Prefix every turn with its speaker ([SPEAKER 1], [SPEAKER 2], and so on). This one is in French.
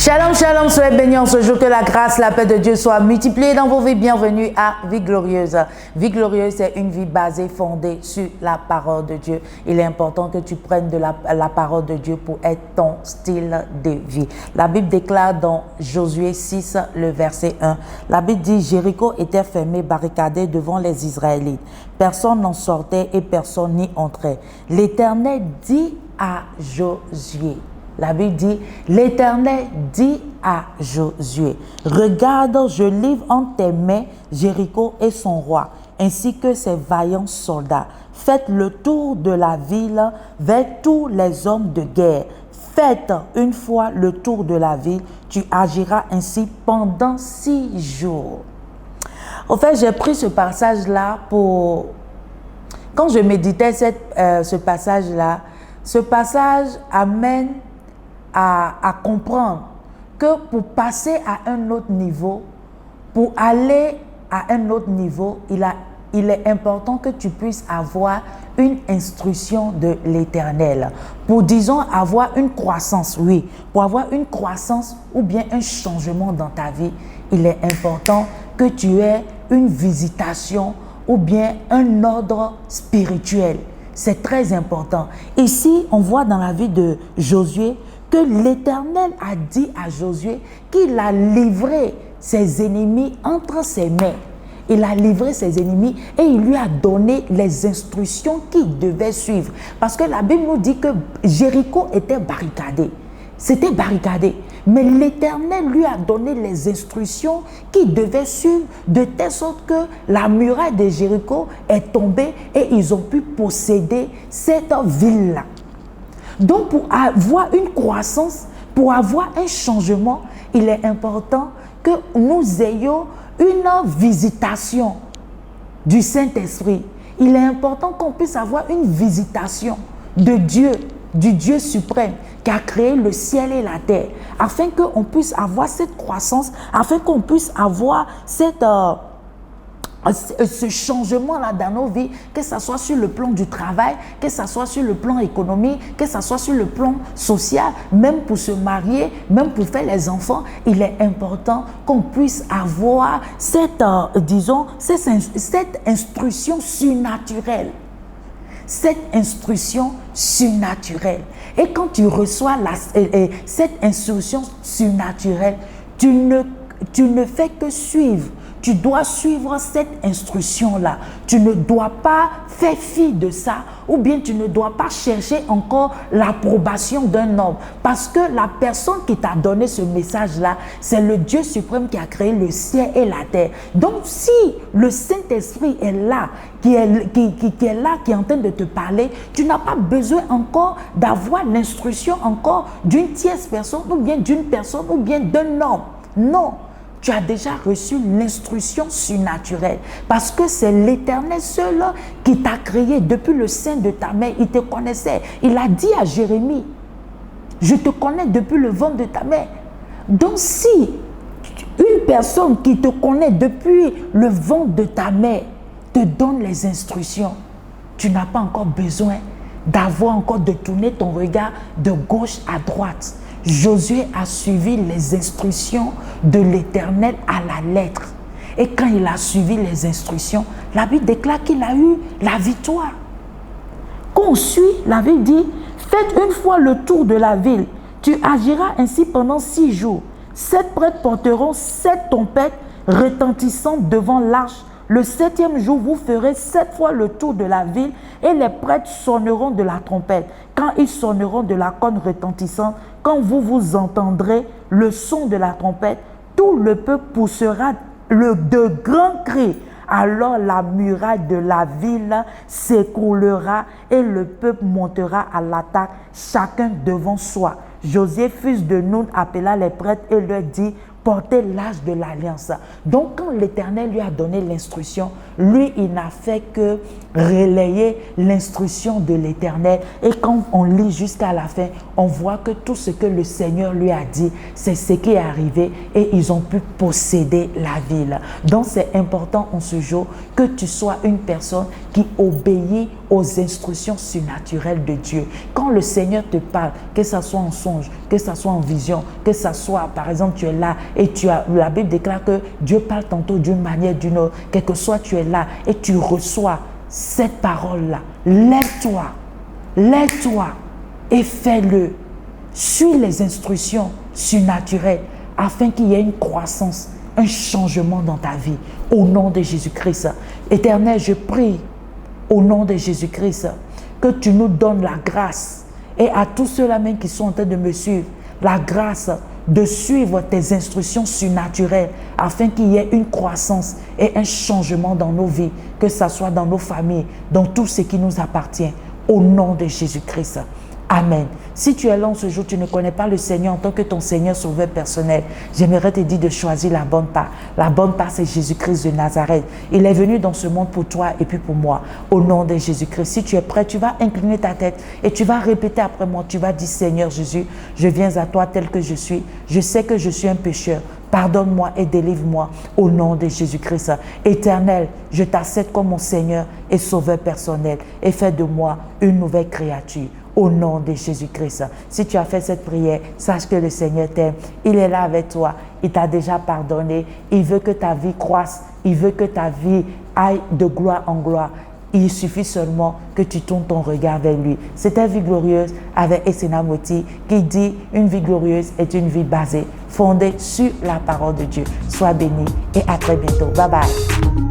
[SPEAKER 1] Shalom, shalom, soyez bénis en ce jour, que la grâce, la paix de Dieu soit multipliée dans vos vies. Bienvenue à Vie Glorieuse. Vie Glorieuse, c'est une vie basée, fondée sur la parole de Dieu. Il est important que tu prennes de la parole de Dieu pour être ton style de vie. La Bible déclare dans Josué 6, le verset 1, la Bible dit « Jéricho était fermé, barricadé devant les Israélites. Personne n'en sortait et personne n'y entrait. L'Éternel dit à Josué. » La Bible dit, l'Éternel dit à Josué, regarde, je livre entre tes mains Jéricho et son roi, ainsi que ses vaillants soldats. Faites le tour de la ville vers tous les hommes de guerre. Faites une fois le tour de la ville, tu agiras ainsi pendant 6 jours. En fait, j'ai pris ce passage-là pour... Quand je méditais ce passage-là, ce passage amène à comprendre que pour passer à un autre niveau, pour aller à un autre niveau, il est important que tu puisses avoir une instruction de l'Éternel. Pour, disons, avoir une croissance, oui. Pour avoir une croissance ou bien un changement dans ta vie, il est important que tu aies une visitation ou bien un ordre spirituel. C'est très important. Ici, on voit dans la vie de Josué que l'Éternel a dit à Josué qu'il a livré ses ennemis entre ses mains. Il a livré ses ennemis et il lui a donné les instructions qu'il devait suivre. Parce que la Bible nous dit que Jéricho était barricadé. C'était barricadé. Mais l'Éternel lui a donné les instructions qu'il devait suivre de telle sorte que la muraille de Jéricho est tombée et ils ont pu posséder cette ville-là. Donc, pour avoir une croissance, pour avoir un changement, il est important que nous ayons une visitation du Saint-Esprit. Il est important qu'on puisse avoir une visitation de Dieu, du Dieu suprême qui a créé le ciel et la terre, afin qu'on puisse avoir cette croissance, afin qu'on puisse avoir ce changement-là dans nos vies, que ce soit sur le plan du travail, que ce soit sur le plan économique, que ce soit sur le plan social, même pour se marier, même pour faire les enfants, il est important qu'on puisse avoir cette instruction surnaturelle. Cette instruction surnaturelle. Et quand tu reçois cette instruction surnaturelle, tu ne fais que suivre. Tu dois suivre cette instruction-là. Tu ne dois pas faire fi de ça ou bien tu ne dois pas chercher encore l'approbation d'un homme. Parce que la personne qui t'a donné ce message-là, c'est le Dieu suprême qui a créé le ciel et la terre. Donc si le Saint-Esprit est là, qui est en train de te parler, tu n'as pas besoin encore d'avoir l'instruction encore d'une tierce personne ou bien d'une personne ou bien d'un homme. Non. Tu as déjà reçu l'instruction surnaturelle parce que c'est l'Éternel seul qui t'a créé depuis le sein de ta mère. Il te connaissait. Il a dit à Jérémie, je te connais depuis le ventre de ta mère. Donc si une personne qui te connaît depuis le ventre de ta mère te donne les instructions, tu n'as pas encore besoin de tourner ton regard de gauche à droite. Josué a suivi les instructions de l'Éternel à la lettre. Et quand il a suivi les instructions, la Bible déclare qu'il a eu la victoire. Quand on suit, la Bible dit, faites une fois le tour de la ville. Tu agiras ainsi pendant 6 jours. 7 prêtres porteront 7 trompettes retentissantes devant l'arche. Le 7e jour, vous ferez 7 fois le tour de la ville et les prêtres sonneront de la trompette. Quand ils sonneront de la corne retentissante, quand vous entendrez le son de la trompette, tout le peuple poussera de grands cris alors la muraille de la ville s'écroulera et le peuple montera à l'attaque, chacun devant soi. Josué, fils de Nun, appela les prêtres et leur dit: porter l'âge de l'alliance. Donc, quand l'Éternel lui a donné l'instruction, lui, il n'a fait que relayer l'instruction de l'Éternel. Et quand on lit jusqu'à la fin, on voit que tout ce que le Seigneur lui a dit, c'est ce qui est arrivé et ils ont pu posséder la ville. Donc, c'est important en ce jour que tu sois une personne qui obéit aux instructions surnaturelles de Dieu. Quand le Seigneur te parle, que ce soit en songe, que ce soit en vision, que ce soit, par exemple, tu es là et la Bible déclare que Dieu parle tantôt d'une manière, d'une autre, quel que soit tu es là et tu reçois cette parole-là. Lève-toi et fais-le. Suis les instructions surnaturelles afin qu'il y ait une croissance, un changement dans ta vie. Au nom de Jésus-Christ. Éternel, je prie au nom de Jésus-Christ que tu nous donnes la grâce et à tous ceux-là même qui sont en train de me suivre, la grâce de suivre tes instructions surnaturelles afin qu'il y ait une croissance et un changement dans nos vies, que ce soit dans nos familles, dans tout ce qui nous appartient. Au nom de Jésus-Christ. Amen. Si tu es là en ce jour, tu ne connais pas le Seigneur en tant que ton Seigneur sauveur personnel, j'aimerais te dire de choisir la bonne part. La bonne part, c'est Jésus-Christ de Nazareth. Il est venu dans ce monde pour toi et puis pour moi. Au nom de Jésus-Christ, si tu es prêt, tu vas incliner ta tête et tu vas répéter après moi. Tu vas dire: Seigneur Jésus, je viens à toi tel que je suis. Je sais que je suis un pécheur. Pardonne-moi et délivre-moi au nom de Jésus-Christ. Éternel, je t'accepte comme mon Seigneur et Sauveur personnel et fais de moi une nouvelle créature. Au nom de Jésus-Christ. Si tu as fait cette prière, sache que le Seigneur t'aime. Il est là avec toi. Il t'a déjà pardonné. Il veut que ta vie croisse. Il veut que ta vie aille de gloire en gloire. Il suffit seulement que tu tournes ton regard vers lui. C'était Vie Glorieuse avec Essena Moti qui dit: une vie glorieuse est une vie basée, fondée sur la parole de Dieu. Sois béni et à très bientôt. Bye bye.